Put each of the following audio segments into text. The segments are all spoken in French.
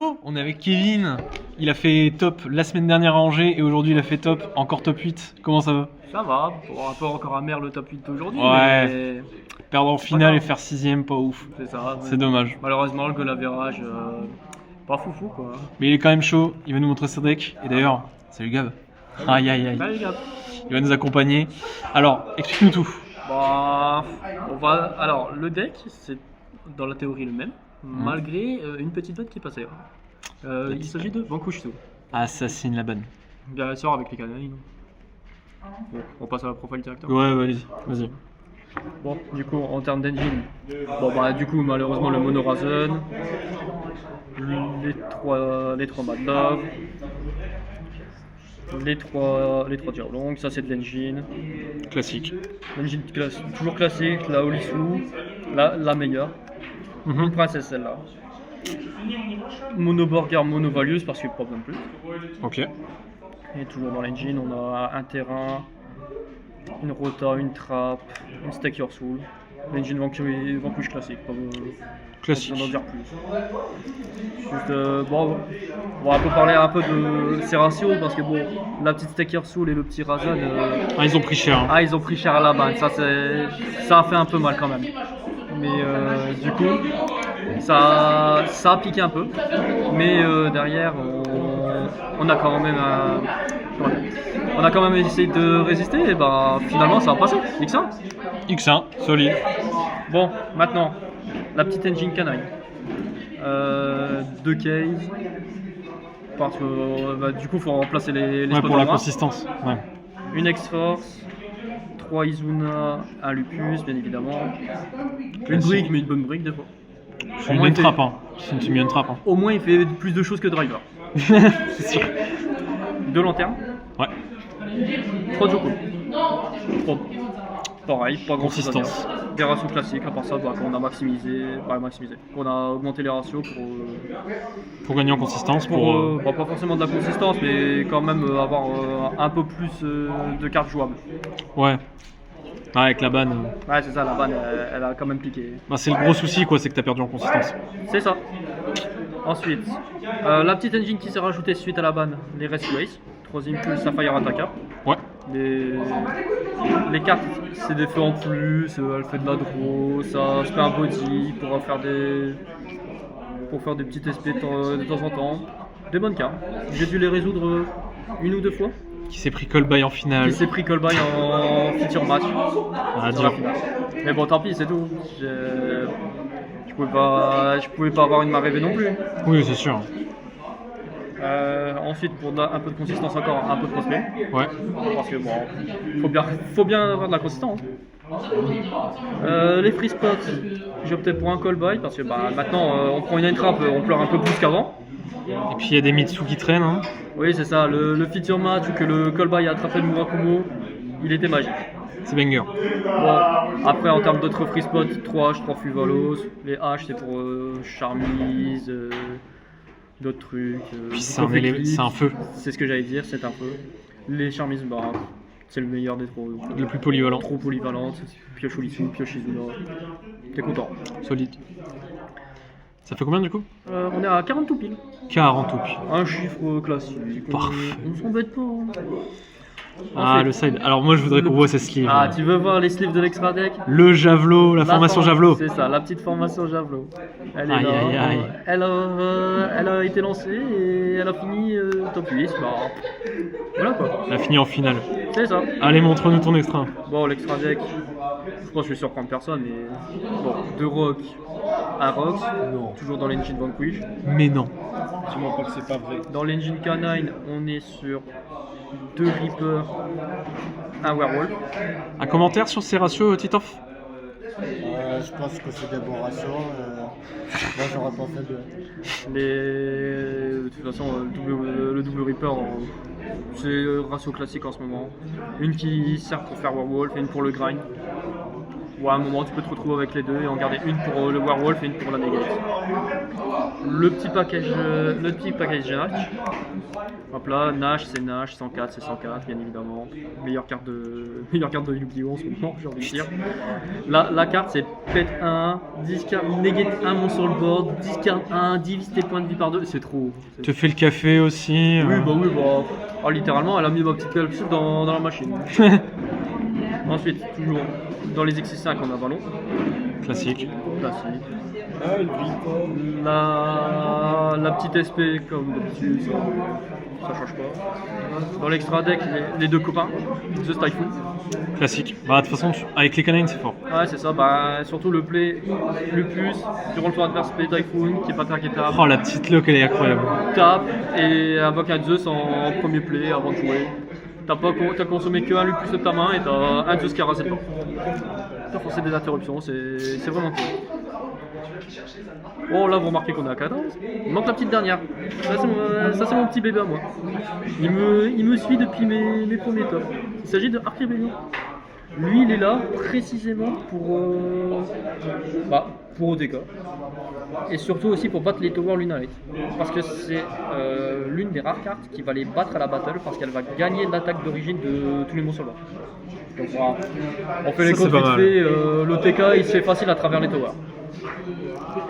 Hello, on est avec Kevin. Il a fait top la semaine dernière à Angers et aujourd'hui il a fait top, encore top 8. Comment ça va? Ça va, pour un peu encore amer le top 8 d'aujourd'hui. Ouais. Mais Perdre en finale et faire 6ème, pas ouf. c'est ça. C'est dommage. Malheureusement, le goal average, pas foufou quoi. Mais il est quand même chaud, il va nous montrer ses decks. Et d'ailleurs, salut Gab. Aïe aïe aïe. Salut les gars. Il va nous accompagner. Alors, explique-nous tout. Bah, alors, le deck, c'est dans la théorie le même, malgré une petite bête qui est passée. Il s'agit de Vanquishu. Assassine la banne. Bien sûr, avec les canines. Bon, on passe à la profile directement. Ouais, vas-y. Bon, du coup, en termes d'engine, bon bah du coup malheureusement le Mono Razen, les trois Mad Love, les trois Dirlong, ça c'est de l'engine. Classique. L'engine toujours classique, la Olisu, la meilleure. Une princesse celle-là. Mono Burger, Mono Valius parce qu'il pop non plus. Ok. Et toujours dans l'engine, on a un terrain, une rota, une trappe, une Stake Your Soul. L'engine Vanquish classique. Classique. On en dire plus. Juste, bon, on va un peu parler un peu de ces ratios parce que bon, la petite Stake Your Soul et le petit Razan. Ils ont pris cher. Hein. Ils ont pris cher à la banne. Ça a fait un peu mal quand même. Mais du coup, ça a piqué un peu. Mais derrière, on a quand même essayé de résister et bah finalement ça a passé. X1. X1, solide. Bon, maintenant, la petite engine canine. 2 cases. Parce que du coup il faut remplacer les spots pour la noirs. consistance. Ouais. Une X-Force. 3 Izuna, un Lupus bien évidemment. Une brique, mais une bonne brique des fois. C'est une trappe, hein. C'est une mienne trappe. Hein. Au moins il fait plus de choses que Driver. C'est sûr. 2 lanternes. Ouais. 3 Joko. 3. Pareil, pas grand chose à dire. Consistance. Des ratios classiques, à part ça, qu'on a qu'on a augmenté les ratios Pour gagner en consistance, pas forcément de la consistance, mais quand même avoir un peu plus de cartes jouables. Ouais. Ah, avec la banne. Ouais, c'est ça, la banne, elle a quand même piqué. Bah, c'est le gros souci, quoi, c'est que t'as perdu en consistance. C'est ça. Ensuite, la petite engine qui s'est rajoutée suite à la banne, les Rescue Ace. 3ème pull, Sapphire Attacker. Ouais. Les cartes, c'est des feux en plus, elle fait de la draw, ça se fait un body pour faire des petites SP de temps en temps. Des bonnes cartes. J'ai dû les résoudre une ou deux fois. Qui s'est pris call by en finale. Qui s'est pris call by en feature match. Ah, dur. Mais bon, tant pis, c'est tout. Je pouvais pas avoir une marée non plus. Oui, c'est sûr. Ensuite, pour un peu de consistance encore, un peu de prospect. Ouais. Parce que bon, faut bien avoir de la consistance. Les free spots, j'ai opté pour un call by parce que maintenant on prend une trap, on pleure un peu plus qu'avant. Et puis il y a des Mitsu qui traînent. Hein. Oui, c'est ça, le feature match ou que le call by a attrapé le Murakumo, il était magique. C'est banger. Bon, après en termes d'autres free spots, 3 H, 3 Fuvalos, les H c'est pour Charmise. D'autres trucs. Puis c'est un feu. C'est ce que j'allais dire, c'est un feu. Les Charmises, c'est le meilleur des trois. Le plus polyvalent. Trop polyvalent. Pioche Olisu, Pioche Izuna. T'es content. Solide. Ça fait combien du coup? On est à 40 tout pile. 40 tout pile. Un chiffre classique. Parfait. On s'embête pas. Hein. Ah, le side. Alors moi je voudrais qu'on voit ces sleeves. Ah, tu veux voir les sleeves de l'extra deck? Le javelot, la formation javelot. C'est ça, la petite formation javelot. Elle est aïe, là. aïe, aïe. Elle a été lancée et elle a fini top 8. Voilà quoi. Elle a fini en finale. C'est ça. Allez, montre-nous ton extra. Bon, l'extra deck, je pense que je vais surprendre personne, mais bon, 2 Rock, un Rox, toujours dans l'engine Vanquish. Mais non. Dis-moi pas que c'est pas vrai. Dans l'engine K9, on est sur 2 Reapers, un Werewolf. Un commentaire sur ces ratios, Titoff? Je pense que c'est des bons ratios. Moi, j'aurais pas fait de. De toute façon, le double Reaper, c'est ratio classique en ce moment. Une qui sert pour faire Werewolf et une pour le grind. Ou à un moment, tu peux te retrouver avec les deux et en garder une pour le Werewolf et une pour la Negate. le petit package Nash. Hop là, Nash c'est Nash, 104 c'est 104 bien évidemment. Meilleure carte de Yu-Gi-Oh en ce moment, j'ai envie de dire. La carte c'est pet 1, discard negate 1 mon sur le board, discard 1, divise tes points de vie par 2, c'est trop. Te fait le café aussi. Oui, ah, littéralement elle a mis ma petite calcul dans la machine. Ensuite, toujours dans les XC5 on a Ballon. Classique. Classique. La petite SP comme d'habitude, ça change pas. Dans l'extra deck, les deux copains, The Typhoon. Classique. Bah de toute façon, avec les canines c'est fort. Ouais, c'est ça, bah surtout le play Lupus, durant le tour adverse play Typhoon, qui est pas targetable. Oh la petite lock elle est incroyable. Tape et invoque un Zeus en premier play avant de jouer. T'as consommé que un Lupus de ta main et t'as un Zeus qui a rasé le temps. T'as forcé des interruptions, c'est vraiment cool. Oh là vous remarquez qu'on est à 14. Il manque la petite dernière. Ça c'est mon petit bébé à moi. Il me suit depuis mes premiers tops. Il s'agit de Arc Rebellion. Lui il est là précisément pour OTK. Et surtout aussi pour battre les Tower Lunalight. Parce que c'est l'une des rares cartes qui va les battre à la battle parce qu'elle va gagner l'attaque d'origine de tous les monstres sur le board. Donc voilà. On fait les comptes vite fait, l'OTK il se fait facile à travers les Towers.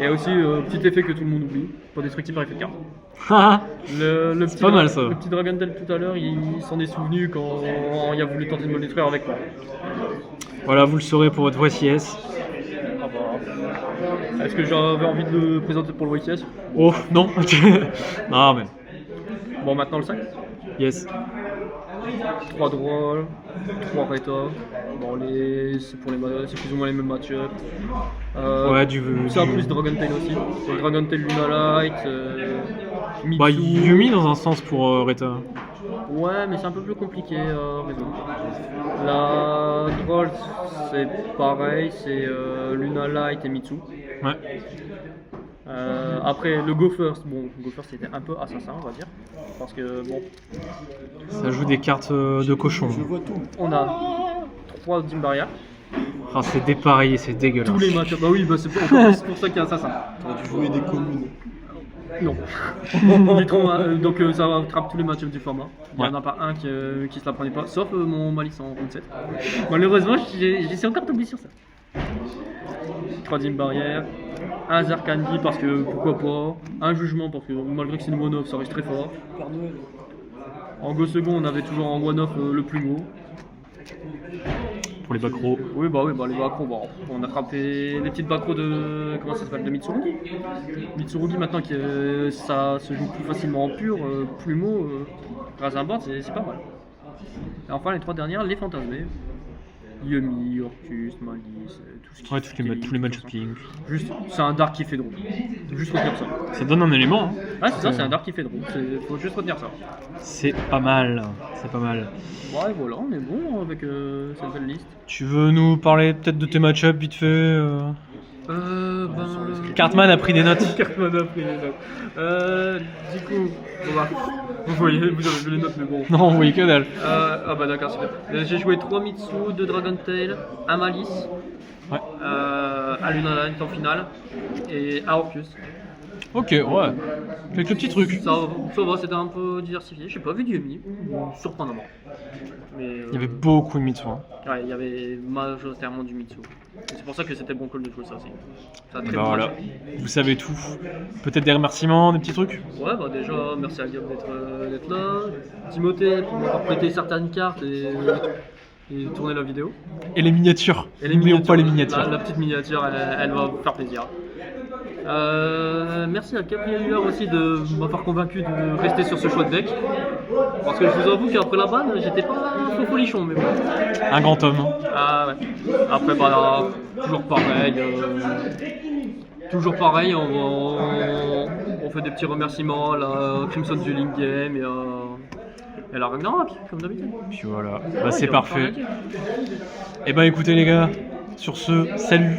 Et aussi, petit effet que tout le monde oublie, pas destructible par effet de carte. C'est pas mal ça. Le petit Dragontail tout à l'heure, il s'en est souvenu quand il a voulu tenter de me le détruire avec moi. Voilà, vous le saurez pour votre YCS. Ah bah. Est-ce que j'avais envie de le présenter pour le YCS? Oh non. Non mais. Bon, maintenant le 5. Yes. 3 drôles, 3 Reta. Bon, c'est plus ou moins les mêmes match-up. Ouais, ça plus Dragontail aussi. C'est Dragontail Lunalight, Mitsu. Bah Yumi dans un sens pour Reta. Ouais, mais c'est un peu plus compliqué à résoudre. La Droll, c'est pareil, c'est Lunalight et Mitsu. Ouais. Après le Go First, Go First c'était un peu assassin on va dire, parce que bon. Ça joue des cartes de cochon. Je vois tout. On a 3 Dim Barrières. Ah, c'est dépareillé, c'est dégueulasse. Tous les matchs, bah oui, c'est pour ça qu'il y a assassin. T'aurais dû jouer des communes. Non. Donc ça attrape tous les matchs du format. Il n'y en a pas un qui se la prenait pas, sauf mon Malice en round 7. Malheureusement, j'ai encore tombé sur ça. 3ème barrière, un Zarkandi parce que pourquoi pas, un jugement parce que malgré que c'est une one-off ça reste très fort. En go second on avait toujours en one-off le plumeau. Pour les backrows. Oui les backrows, bon, on a attrapé les petites backrows de comment ça s'appelle, de Mitsurugi. Mitsurugi maintenant que ça se joue plus facilement en pur, plumeau, grâce à un board c'est pas mal. Et enfin les 3 dernières, les fantasmés. Yumi, Orcus, Malice, tout ce qui Ouais, tous les match ping. Juste, c'est un dark qui fait drôle. Juste retenir ça. Ça donne un élément. Hein. Ah, c'est ça, c'est un dark qui fait drôle. Faut juste retenir ça. C'est pas mal. C'est pas mal. Ouais, voilà, on est bon avec cette belle liste. Tu veux nous parler peut-être de tes match-up vite fait Cartman a pris des notes. Cartman a pris des notes. Du coup, vous avez vu les notes, mais bon. Non, oui, que dalle. Ah bah d'accord, super. J'ai joué 3 Mitsu, 2 Dragontail, un Malice, Ouais. un Lunalight en finale, et un Orcus. Ok, ouais. Quelques petits trucs. Ça va, c'était un peu diversifié. J'ai pas vu du Yumi, surprenamment. Mais, Il y avait beaucoup de Mitsu. Hein. Ouais, il y avait majoritairement du Mitsu. C'est pour ça que c'était bon call de jouer ça aussi. Ça a très Bah bon voilà, match. vous savez tout. Peut-être des remerciements, des petits trucs. Ouais, bah déjà, merci à Guillaume d'être là. Timothée pour m'avoir prêté certaines cartes et tourner la vidéo. Et les miniatures. Et les N'oublions pas les miniatures. miniatures. La petite miniature, elle va vous faire plaisir. Merci à Gabriel Hiller aussi de m'avoir convaincu de rester sur ce choix de deck. Parce que je vous avoue qu'après la banne, j'étais pas faux folichon, mais bon. Un grand homme. Hein. Ah ouais. Après, bah là, toujours pareil, on fait des petits remerciements à la Crimson Dueling Game et à la Ragnarok, comme d'habitude. Puis voilà, bah, c'est parfait. Et bah écoutez les gars, sur ce, salut.